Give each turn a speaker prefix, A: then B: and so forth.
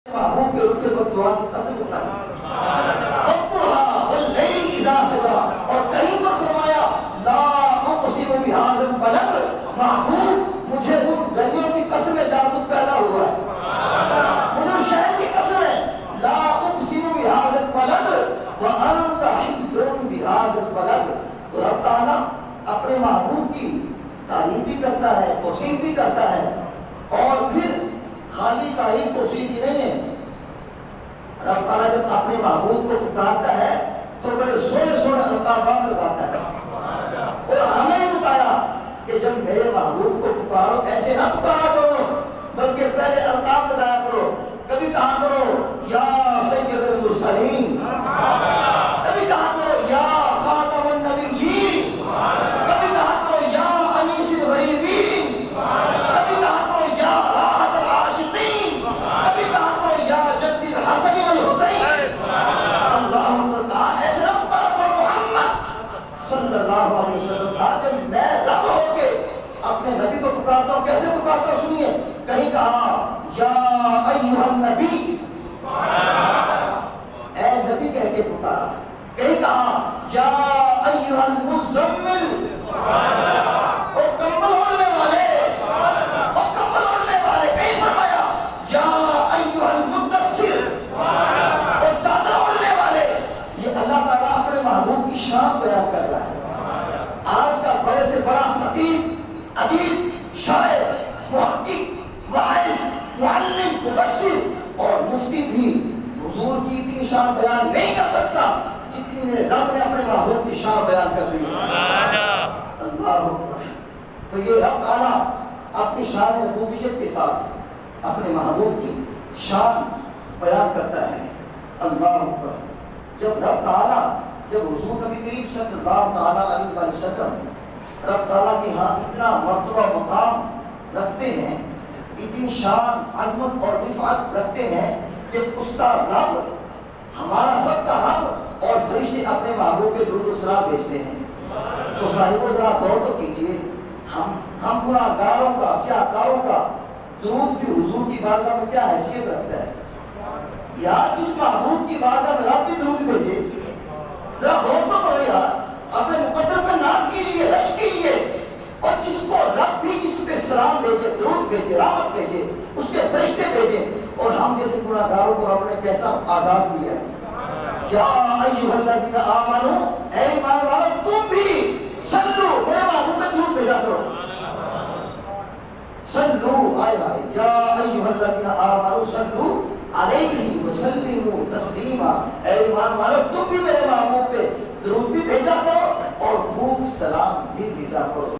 A: محبوب کے رتبے پر دعا کی قسم اٹھائی اور کہیں پر فرمایا لا اقسم بہذا البلد، محبوب مجھے ان گلیوں کی قسم ہے جہاں تو پیدا ہوا ہے، مجھے اس شہر کی قسم ہے لا اقسم بہذا البلد وانت حل بہذا البلد۔ تو رب تعالیٰ اپنے محبوب کی تعریف بھی کرتا ہے، توصیف بھی کرتا ہے، اور پھر خالی تعریف توصیف ہی نہیں ہے، رب تعالیٰ جب اپنے محبوب کو پکارتا ہے تو بڑے سونے سونے القابات لگاتا ہے، اور ہمیں بتایا کہ جب میرے محبوب کو پکارو ایسے نہ پکارا کرو، بلکہ پہلے القاب بتایا کرو۔ کبھی کہا کرو یا سید المرسلین، کبھی کہا کرو یا خاتم النبیین، کبھی کہا کرو یا انیس الغریبین، کبھی کہا کرو یا راحت العاشقین، کبھی کہا کرو یا جد الحسن والحسین۔ اللہ کہا ایسے نہ پکارا کرو محمد صلی اللہ علیہ وسلم۔ کہا جب میں رب ہو کے اپنے نبی کو پکارتا ہوں کیسے پکارتا ہوں سنیے، کہیں کہا یا ایھا النبی، اے نبی کہہ کے پکارا، کہیں کہا یا ایھا المزمل، او کمبل اوڑھنے والے، او کمبل اوڑھنے والے، کہیں فرمایا یا ایھا المدثر، او چادر اوڑھنے والے۔ یہ اللہ تعالیٰ اپنے محبوب کی شان بیان کر رہا ہے۔ آج کا بڑے سے بڑا خطیب، ادیب، شاعر، محقق، واعظ، معلم، مفسر اور مفتی بھی حضور کی اتنی شان بیان نہیں کر سکتا جتنی میرے رب نے اپنے محبوب کی شان بیان کر دی۔ اللہ اکبر۔ تو یہ رب تعالیٰ اپنی شان ربوبیت کے ساتھ اپنے محبوب کی شان بیان کرتا ہے۔ اللہ اکبر۔ جب رب تعالیٰ، جب حضور نبی کریم صلی اللہ تعالیٰ علیہ وسلم رب تعالیٰ کے ہاں اتنا مرتبہ مقام رکھتے ہیں، اتنی شان، عظمت اور رفعت رکھتے ہیں کہ اس کا رب، ہمارا سب کا رب اور فرشتے اپنے محبوب کے درود و سلام بھیجتے ہیں۔ تو صاحبو ذرا غور تو کیجئے، ہم گناہگاروں کا، سیاہکاروں کا درود بھی حضور کی بارگاہ میں کیا حیثیت رکھتا ہے؟ یار جس محبوب کی بارگاہ میں رب بھی درود بھیجے، ذرا غور تو کرو یار، اپنے مقدر پر ناز کیجئے، رشک کیجئے، اور جس کو رب بھی جس پہ سلام بھیجے، درود بھیجے، رحمت بھیجے، اس کے فرشتے بھیجے، اور ہم جیسے گناہگاروں کو رب نے کیسا اعزاز دیا ہے۔ یا ایھا الذین آمنوا، اے ایمان والو تم بھی صلو، میرے محبوب پہ درود بھیجا کرو، صلو، آئے آئے، یا ایھا الذین آمنوا صلو علیہ وسلموا تسلیما، اے ایمان والو تم بھی میرے محبوب پہ درود بھی بھیجا کرو اور خوب سلام بھی بھیجا کرو۔